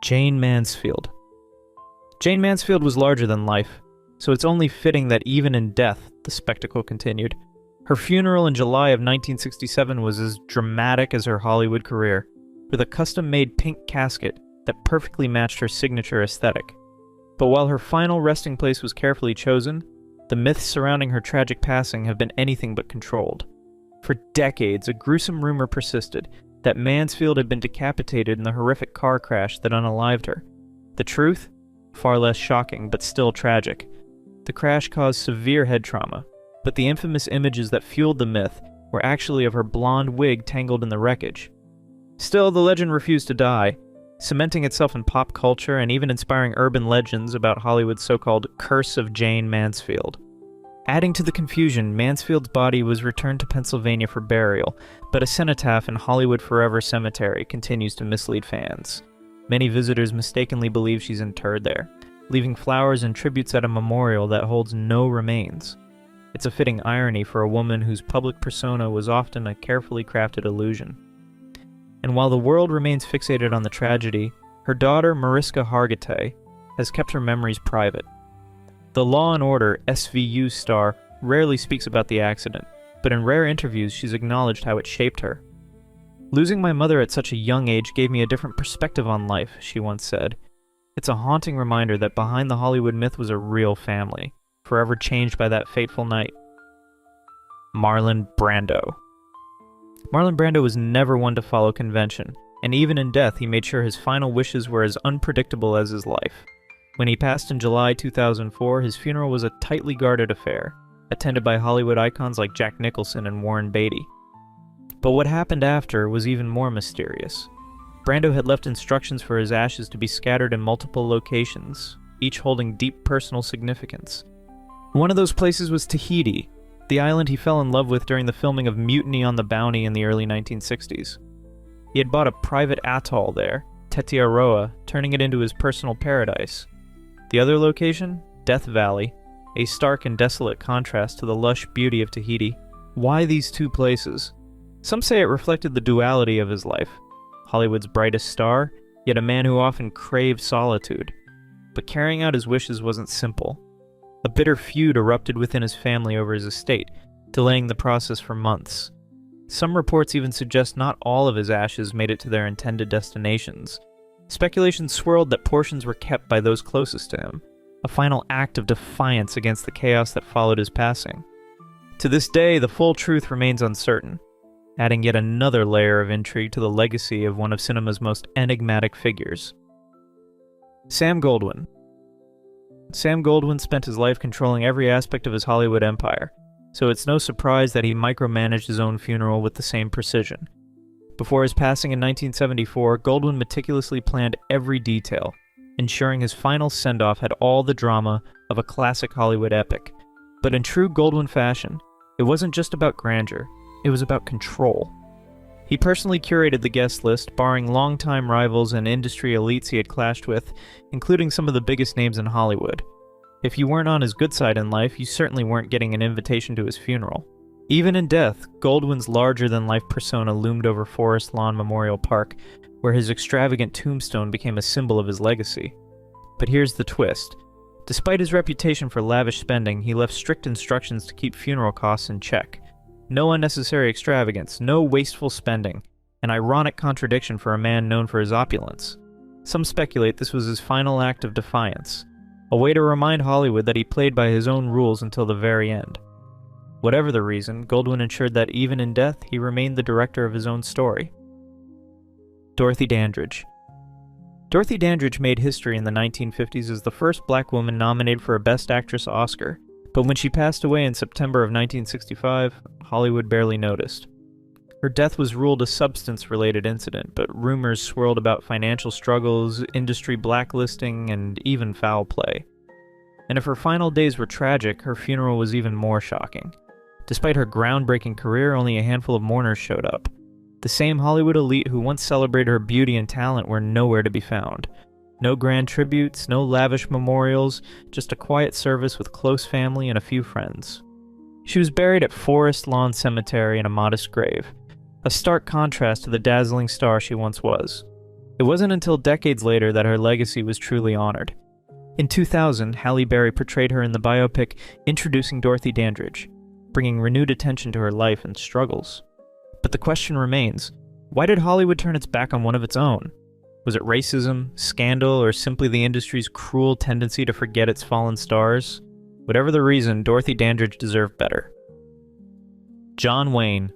Jayne Mansfield. Jayne Mansfield was larger than life, so it's only fitting that even in death, the spectacle continued. Her funeral in July of 1967 was as dramatic as her Hollywood career, with a custom-made pink casket that perfectly matched her signature aesthetic. But while her final resting place was carefully chosen, the myths surrounding her tragic passing have been anything but controlled. For decades, a gruesome rumor persisted that Mansfield had been decapitated in the horrific car crash that unalived her. The truth? Far less shocking, but still tragic. The crash caused severe head trauma, but the infamous images that fueled the myth were actually of her blonde wig tangled in the wreckage. Still, the legend refused to die, cementing itself in pop culture and even inspiring urban legends about Hollywood's so-called Curse of Jayne Mansfield. Adding to the confusion, Mansfield's body was returned to Pennsylvania for burial, but a cenotaph in Hollywood Forever Cemetery continues to mislead fans. Many visitors mistakenly believe she's interred there, leaving flowers and tributes at a memorial that holds no remains. It's a fitting irony for a woman whose public persona was often a carefully crafted illusion. And while the world remains fixated on the tragedy, her daughter Mariska Hargitay has kept her memories private. The Law & Order SVU star rarely speaks about the accident, but in rare interviews she's acknowledged how it shaped her. "Losing my mother at such a young age gave me a different perspective on life," she once said. "It's a haunting reminder that behind the Hollywood myth was a real family, forever changed by that fateful night." Marlon Brando. Marlon Brando was never one to follow convention, and even in death he made sure his final wishes were as unpredictable as his life. When he passed in July 2004, his funeral was a tightly guarded affair, attended by Hollywood icons like Jack Nicholson and Warren Beatty. But what happened after was even more mysterious. Brando had left instructions for his ashes to be scattered in multiple locations, each holding deep personal significance. One of those places was Tahiti, the island he fell in love with during the filming of Mutiny on the Bounty in the early 1960s. He had bought a private atoll there, Tetiaroa, turning it into his personal paradise. The other location? Death Valley, a stark and desolate contrast to the lush beauty of Tahiti. Why these two places? Some say it reflected the duality of his life. Hollywood's brightest star, yet a man who often craved solitude. But carrying out his wishes wasn't simple. A bitter feud erupted within his family over his estate, delaying the process for months. Some reports even suggest not all of his ashes made it to their intended destinations. Speculation swirled that portions were kept by those closest to him, a final act of defiance against the chaos that followed his passing. To this day, the full truth remains uncertain, adding yet another layer of intrigue to the legacy of one of cinema's most enigmatic figures. Sam Goldwyn. Sam Goldwyn spent his life controlling every aspect of his Hollywood empire, so it's no surprise that he micromanaged his own funeral with the same precision. Before his passing in 1974, Goldwyn meticulously planned every detail, ensuring his final send-off had all the drama of a classic Hollywood epic. But in true Goldwyn fashion, it wasn't just about grandeur, it was about control. He personally curated the guest list, barring longtime rivals and industry elites he had clashed with, including some of the biggest names in Hollywood. If you weren't on his good side in life, you certainly weren't getting an invitation to his funeral. Even in death, Goldwyn's larger-than-life persona loomed over Forest Lawn Memorial Park, where his extravagant tombstone became a symbol of his legacy. But here's the twist. Despite his reputation for lavish spending, he left strict instructions to keep funeral costs in check. No unnecessary extravagance, no wasteful spending, an ironic contradiction for a man known for his opulence. Some speculate this was his final act of defiance, a way to remind Hollywood that he played by his own rules until the very end. Whatever the reason, Goldwyn ensured that even in death, he remained the director of his own story. Dorothy Dandridge. Dorothy Dandridge made history in the 1950s as the first black woman nominated for a Best Actress Oscar, but when she passed away in September of 1965, Hollywood barely noticed. Her death was ruled a substance-related incident, but rumors swirled about financial struggles, industry blacklisting, and even foul play. And if her final days were tragic, her funeral was even more shocking. Despite her groundbreaking career, only a handful of mourners showed up. The same Hollywood elite who once celebrated her beauty and talent were nowhere to be found. No grand tributes, no lavish memorials, just a quiet service with close family and a few friends. She was buried at Forest Lawn Cemetery in a modest grave, a stark contrast to the dazzling star she once was. It wasn't until decades later that her legacy was truly honored. In 2000, Halle Berry portrayed her in the biopic Introducing Dorothy Dandridge, bringing renewed attention to her life and struggles. But the question remains, why did Hollywood turn its back on one of its own? Was it racism, scandal, or simply the industry's cruel tendency to forget its fallen stars? Whatever the reason, Dorothy Dandridge deserved better. John Wayne.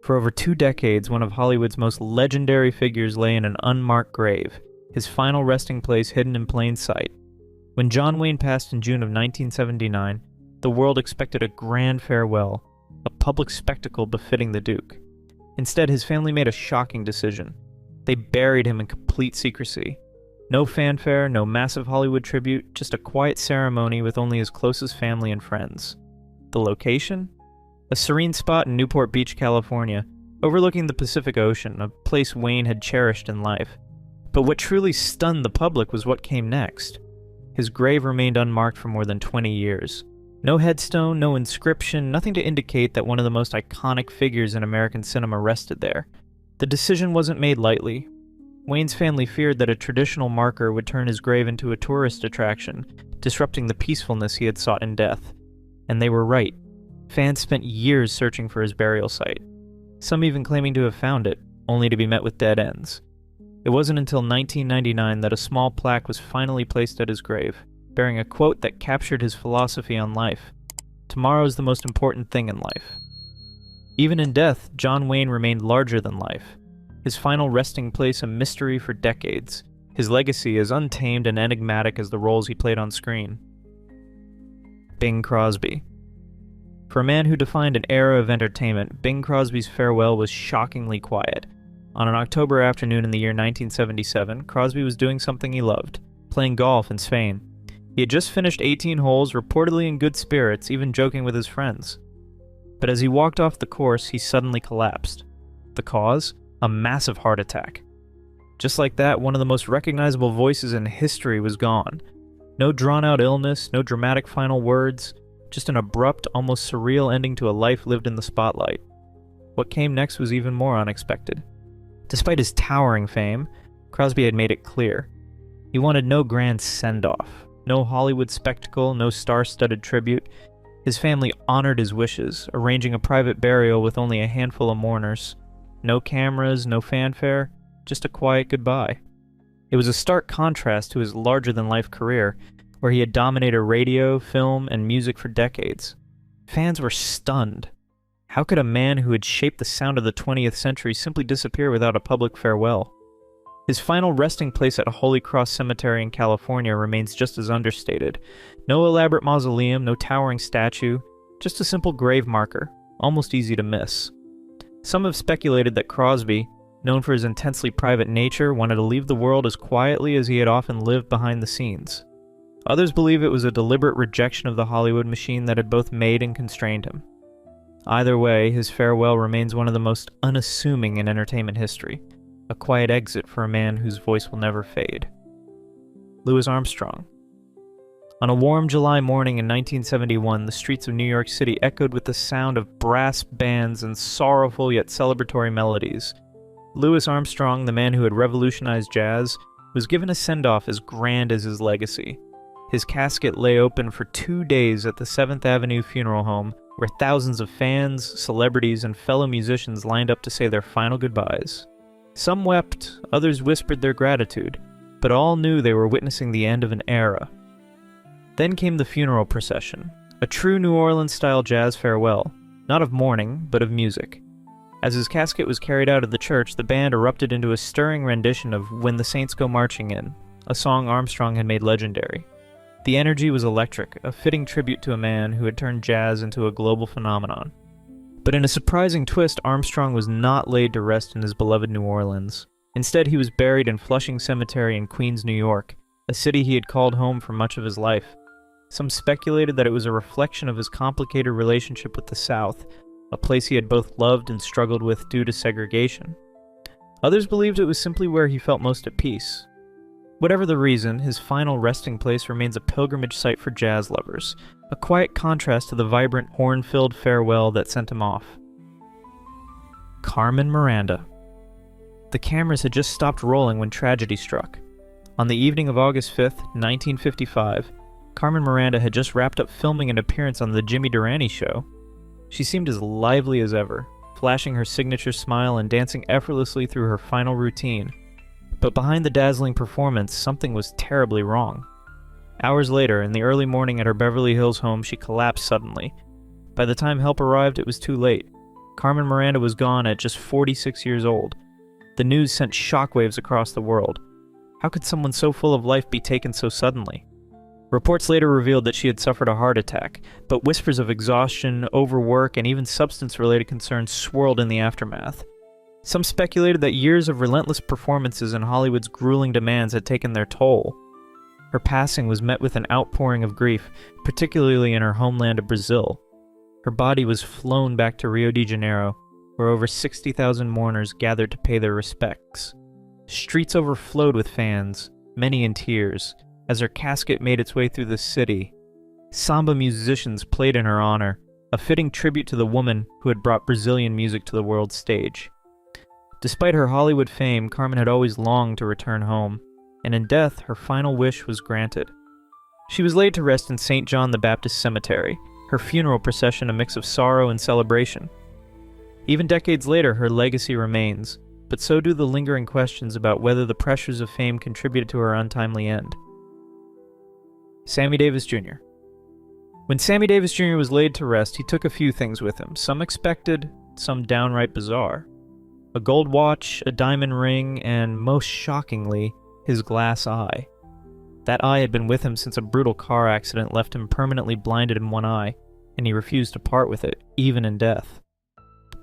For over 2 decades, one of Hollywood's most legendary figures lay in an unmarked grave, his final resting place hidden in plain sight. When John Wayne passed in June of 1979, the world expected a grand farewell, a public spectacle befitting the Duke. Instead, his family made a shocking decision. They buried him in complete secrecy. No fanfare, no massive Hollywood tribute, just a quiet ceremony with only his closest family and friends. The location? A serene spot in Newport Beach, California, overlooking the Pacific Ocean, a place Wayne had cherished in life. But what truly stunned the public was what came next. His grave remained unmarked for more than 20 years. No headstone, no inscription, nothing to indicate that one of the most iconic figures in American cinema rested there. The decision wasn't made lightly. Wayne's family feared that a traditional marker would turn his grave into a tourist attraction, disrupting the peacefulness he had sought in death. And they were right. Fans spent years searching for his burial site, some even claiming to have found it, only to be met with dead ends. It wasn't until 1999 that a small plaque was finally placed at his grave, bearing a quote that captured his philosophy on life. Tomorrow is the most important thing in life. Even in death, John Wayne remained larger than life. His final resting place a mystery for decades, his legacy as untamed and enigmatic as the roles he played on screen. Bing Crosby. For a man who defined an era of entertainment, Bing Crosby's farewell was shockingly quiet. On an October afternoon in the year 1977, Crosby was doing something he loved, playing golf in Spain. He had just finished 18 holes, reportedly in good spirits, even joking with his friends. But as he walked off the course, he suddenly collapsed. The cause? A massive heart attack. Just like that, one of the most recognizable voices in history was gone. No drawn-out illness, no dramatic final words, just an abrupt, almost surreal ending to a life lived in the spotlight. What came next was even more unexpected. Despite his towering fame, Crosby had made it clear. He wanted no grand send-off, no Hollywood spectacle, no star-studded tribute. His family honored his wishes, arranging a private burial with only a handful of mourners. No cameras, no fanfare, just a quiet goodbye. It was a stark contrast to his larger-than-life career, where he had dominated radio, film, and music for decades. Fans were stunned. How could a man who had shaped the sound of the 20th century simply disappear without a public farewell? His final resting place at Holy Cross Cemetery in California remains just as understated. No elaborate mausoleum, no towering statue, just a simple grave marker, almost easy to miss. Some have speculated that Crosby, known for his intensely private nature, wanted to leave the world as quietly as he had often lived behind the scenes. Others believe it was a deliberate rejection of the Hollywood machine that had both made and constrained him. Either way, his farewell remains one of the most unassuming in entertainment history, a quiet exit for a man whose voice will never fade. Louis Armstrong. On a warm July morning in 1971, the streets of New York City echoed with the sound of brass bands and sorrowful yet celebratory melodies. Louis Armstrong, the man who had revolutionized jazz, was given a send-off as grand as his legacy. His casket lay open for 2 days at the 7th Avenue Funeral Home, where thousands of fans, celebrities, and fellow musicians lined up to say their final goodbyes. Some wept, others whispered their gratitude, but all knew they were witnessing the end of an era. Then came the funeral procession, a true New Orleans-style jazz farewell, not of mourning, but of music. As his casket was carried out of the church, the band erupted into a stirring rendition of When the Saints Go Marching In, a song Armstrong had made legendary. The energy was electric, a fitting tribute to a man who had turned jazz into a global phenomenon. But in a surprising twist, Armstrong was not laid to rest in his beloved New Orleans. Instead, he was buried in Flushing Cemetery in Queens, New York, a city he had called home for much of his life. Some speculated that it was a reflection of his complicated relationship with the South, a place he had both loved and struggled with due to segregation. Others believed it was simply where he felt most at peace. Whatever the reason, his final resting place remains a pilgrimage site for jazz lovers, a quiet contrast to the vibrant, horn-filled farewell that sent him off. Carmen Miranda. The cameras had just stopped rolling when tragedy struck. On the evening of August 5th, 1955, Carmen Miranda had just wrapped up filming an appearance on The Jimmy Durante Show. She seemed as lively as ever, flashing her signature smile and dancing effortlessly through her final routine. But behind the dazzling performance, something was terribly wrong. Hours later, in the early morning at her Beverly Hills home, she collapsed suddenly. By the time help arrived, it was too late. Carmen Miranda was gone at just 46 years old. The news sent shockwaves across the world. How could someone so full of life be taken so suddenly? Reports later revealed that she had suffered a heart attack, but whispers of exhaustion, overwork, and even substance-related concerns swirled in the aftermath. Some speculated that years of relentless performances and Hollywood's grueling demands had taken their toll. Her passing was met with an outpouring of grief, particularly in her homeland of Brazil. Her body was flown back to Rio de Janeiro, where over 60,000 mourners gathered to pay their respects. Streets overflowed with fans, many in tears, as her casket made its way through the city. Samba musicians played in her honor, a fitting tribute to the woman who had brought Brazilian music to the world stage. Despite her Hollywood fame, Carmen had always longed to return home, and in death, her final wish was granted. She was laid to rest in St. John the Baptist Cemetery, her funeral procession a mix of sorrow and celebration. Even decades later, her legacy remains, but so do the lingering questions about whether the pressures of fame contributed to her untimely end. Sammy Davis Jr. When Sammy Davis Jr. was laid to rest, he took a few things with him, some expected, some downright bizarre. A gold watch, a diamond ring, and, most shockingly, his glass eye. That eye had been with him since a brutal car accident left him permanently blinded in one eye, and he refused to part with it, even in death.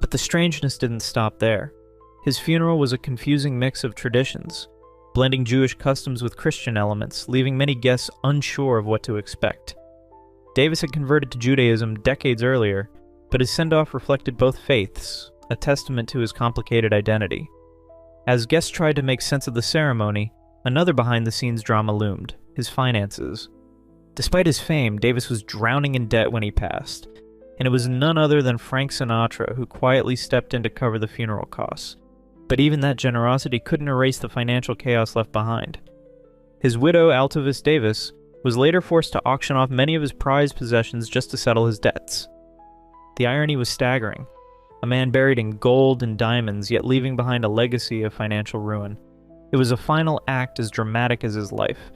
But the strangeness didn't stop there. His funeral was a confusing mix of traditions, blending Jewish customs with Christian elements, leaving many guests unsure of what to expect. Davis had converted to Judaism decades earlier, but his send-off reflected both faiths, a testament to his complicated identity. As guests tried to make sense of the ceremony, another behind-the-scenes drama loomed: his finances. Despite his fame, Davis was drowning in debt when he passed, and it was none other than Frank Sinatra who quietly stepped in to cover the funeral costs. But even that generosity couldn't erase the financial chaos left behind. His widow, Altavis Davis, was later forced to auction off many of his prized possessions just to settle his debts. The irony was staggering. A man buried in gold and diamonds, yet leaving behind a legacy of financial ruin. It was a final act as dramatic as his life,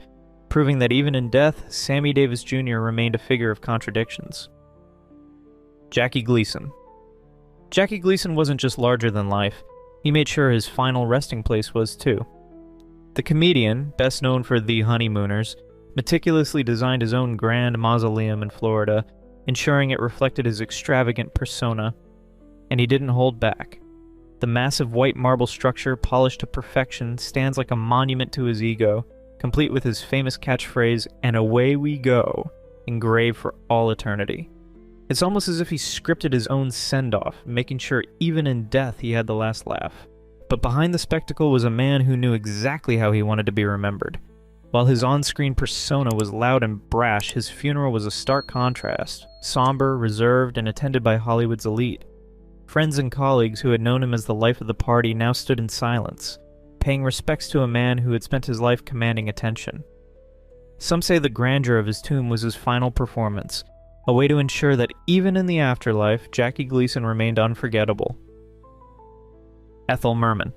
proving that even in death, Sammy Davis Jr. remained a figure of contradictions. Jackie Gleason. Jackie Gleason wasn't just larger than life. He made sure his final resting place was too. The comedian, best known for The Honeymooners, meticulously designed his own grand mausoleum in Florida, ensuring it reflected his extravagant persona, and he didn't hold back. The massive white marble structure, polished to perfection, stands like a monument to his ego, complete with his famous catchphrase, "And away we go," engraved for all eternity. It's almost as if he scripted his own send-off, making sure even in death he had the last laugh. But behind the spectacle was a man who knew exactly how he wanted to be remembered. While his on-screen persona was loud and brash, his funeral was a stark contrast, somber, reserved, and attended by Hollywood's elite. Friends and colleagues who had known him as the life of the party now stood in silence, paying respects to a man who had spent his life commanding attention. Some say the grandeur of his tomb was his final performance, a way to ensure that even in the afterlife, Jackie Gleason remained unforgettable. Ethel Merman.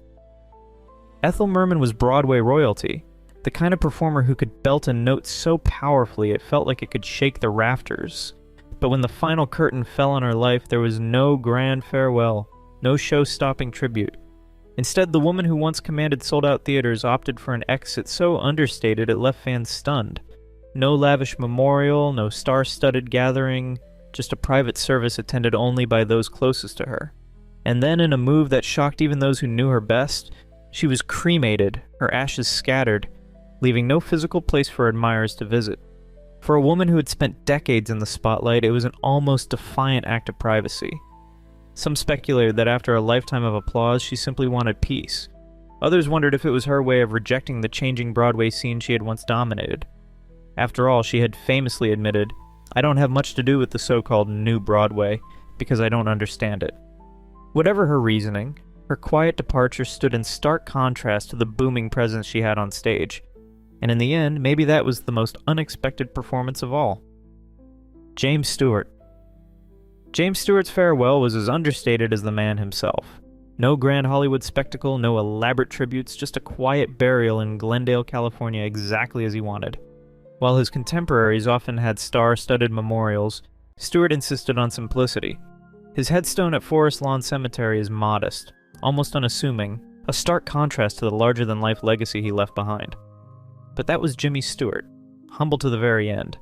Ethel Merman was Broadway royalty, the kind of performer who could belt a note so powerfully it felt like it could shake the rafters. But when the final curtain fell on her life, there was no grand farewell, no show-stopping tribute. Instead, the woman who once commanded sold-out theaters opted for an exit so understated it left fans stunned. No lavish memorial, no star-studded gathering, just a private service attended only by those closest to her. And then, in a move that shocked even those who knew her best, she was cremated, her ashes scattered, leaving no physical place for admirers to visit. For a woman who had spent decades in the spotlight, it was an almost defiant act of privacy. Some speculated that after a lifetime of applause, she simply wanted peace. Others wondered if it was her way of rejecting the changing Broadway scene she had once dominated. After all, she had famously admitted, "I don't have much to do with the so-called New Broadway, because I don't understand it." Whatever her reasoning, Her quiet departure stood in stark contrast to the booming presence she had on stage, and in the end, maybe that was the most unexpected performance of all. James Stewart. James Stewart's farewell was as understated as the man himself. No grand Hollywood spectacle, no elaborate tributes, just a quiet burial in Glendale, California, exactly as he wanted. While his contemporaries often had star-studded memorials, Stewart insisted on simplicity. His headstone at Forest Lawn Cemetery is modest, almost unassuming, a stark contrast to the larger-than-life legacy he left behind. But that was Jimmy Stewart, humble to the very end.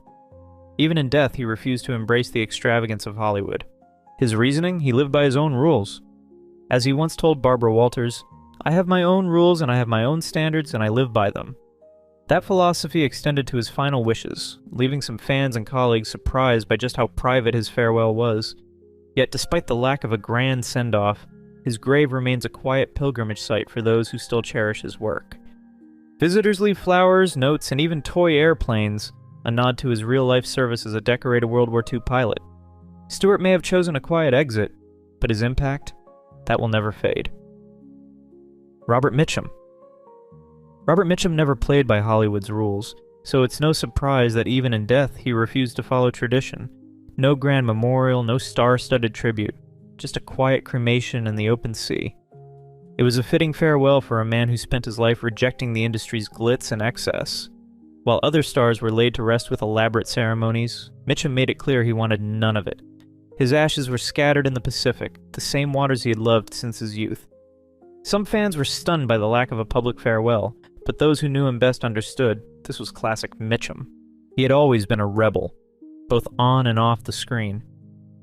Even in death, he refused to embrace the extravagance of Hollywood. His reasoning? He lived by his own rules. As he once told Barbara Walters, "I have my own rules and I have my own standards and I live by them." That philosophy extended to his final wishes, leaving some fans and colleagues surprised by just how private his farewell was. Yet despite the lack of a grand send-off, his grave remains a quiet pilgrimage site for those who still cherish his work. Visitors leave flowers, notes, and even toy airplanes, a nod to his real-life service as a decorated World War II pilot. Stewart may have chosen a quiet exit, but his impact? That will never fade. Robert Mitchum. Robert Mitchum never played by Hollywood's rules, so it's no surprise that even in death he refused to follow tradition. No grand memorial, no star-studded tribute, just a quiet cremation in the open sea. It was a fitting farewell for a man who spent his life rejecting the industry's glitz and excess. While other stars were laid to rest with elaborate ceremonies, Mitchum made it clear he wanted none of it. His ashes were scattered in the Pacific, the same waters he had loved since his youth. Some fans were stunned by the lack of a public farewell, but those who knew him best understood this was classic Mitchum. He had always been a rebel, both on and off the screen.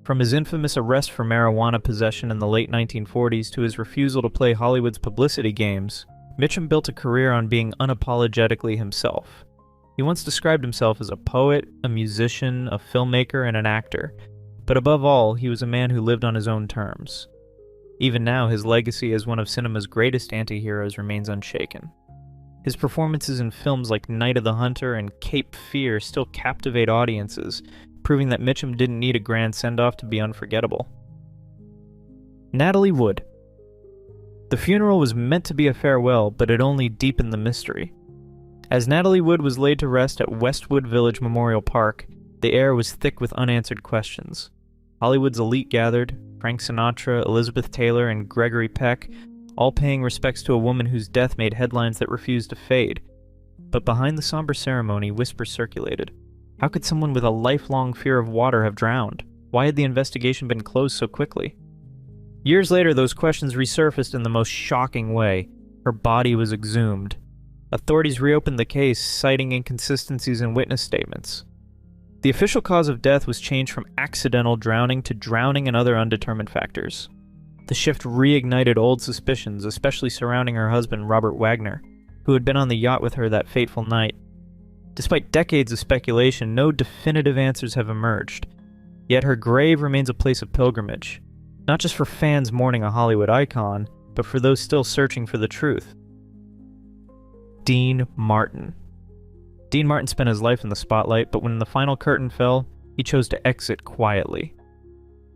From his infamous arrest for marijuana possession in the late 1940s to his refusal to play Hollywood's publicity games, Mitchum built a career on being unapologetically himself. He once described himself as a poet, a musician, a filmmaker, and an actor, but above all, he was a man who lived on his own terms. Even now, his legacy as one of cinema's greatest anti-heroes remains unshaken. His performances in films like Night of the Hunter and Cape Fear still captivate audiences, proving that Mitchum didn't need a grand send-off to be unforgettable. Natalie Wood. The funeral was meant to be a farewell, but it only deepened the mystery. As Natalie Wood was laid to rest at Westwood Village Memorial Park, the air was thick with unanswered questions. Hollywood's elite gathered, Frank Sinatra, Elizabeth Taylor, and Gregory Peck, all paying respects to a woman whose death made headlines that refused to fade. But behind the somber ceremony, whispers circulated. How could someone with a lifelong fear of water have drowned? Why had the investigation been closed so quickly? Years later, those questions resurfaced in the most shocking way. Her body was exhumed. Authorities reopened the case, citing inconsistencies in witness statements. The official cause of death was changed from accidental drowning to drowning and other undetermined factors. The shift reignited old suspicions, especially surrounding her husband, Robert Wagner, who had been on the yacht with her that fateful night. Despite decades of speculation, no definitive answers have emerged. Yet her grave remains a place of pilgrimage, not just for fans mourning a Hollywood icon, but for those still searching for the truth. Dean Martin. Dean Martin spent his life in the spotlight, but when the final curtain fell, he chose to exit quietly.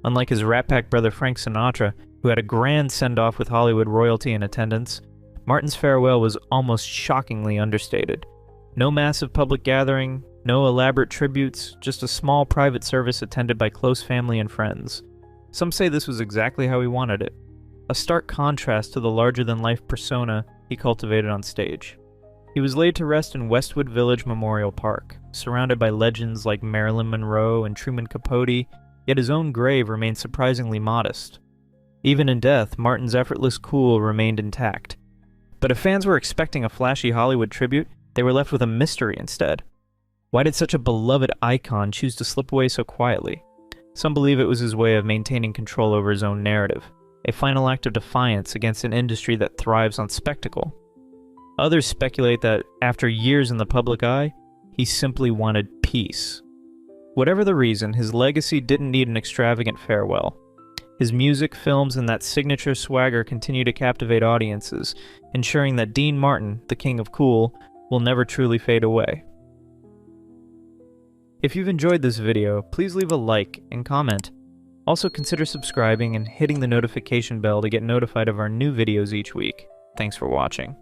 Unlike his Rat Pack brother Frank Sinatra, who had a grand send-off with Hollywood royalty in attendance, Martin's farewell was almost shockingly understated. No massive public gathering, no elaborate tributes, just a small private service attended by close family and friends. Some say this was exactly how he wanted it, a stark contrast to the larger-than-life persona he cultivated on stage. He was laid to rest in Westwood Village Memorial Park, surrounded by legends like Marilyn Monroe and Truman Capote, yet his own grave remained surprisingly modest. Even in death, Martin's effortless cool remained intact. But if fans were expecting a flashy Hollywood tribute, they were left with a mystery instead. Why did such a beloved icon choose to slip away so quietly? Some believe it was his way of maintaining control over his own narrative, a final act of defiance against an industry that thrives on spectacle. Others speculate that, after years in the public eye, he simply wanted peace. Whatever the reason, his legacy didn't need an extravagant farewell. His music, films, and that signature swagger continue to captivate audiences, ensuring that Dean Martin, the king of cool, will never truly fade away. If you've enjoyed this video, please leave a like and comment. Also consider subscribing and hitting the notification bell to get notified of our new videos each week. Thanks for watching.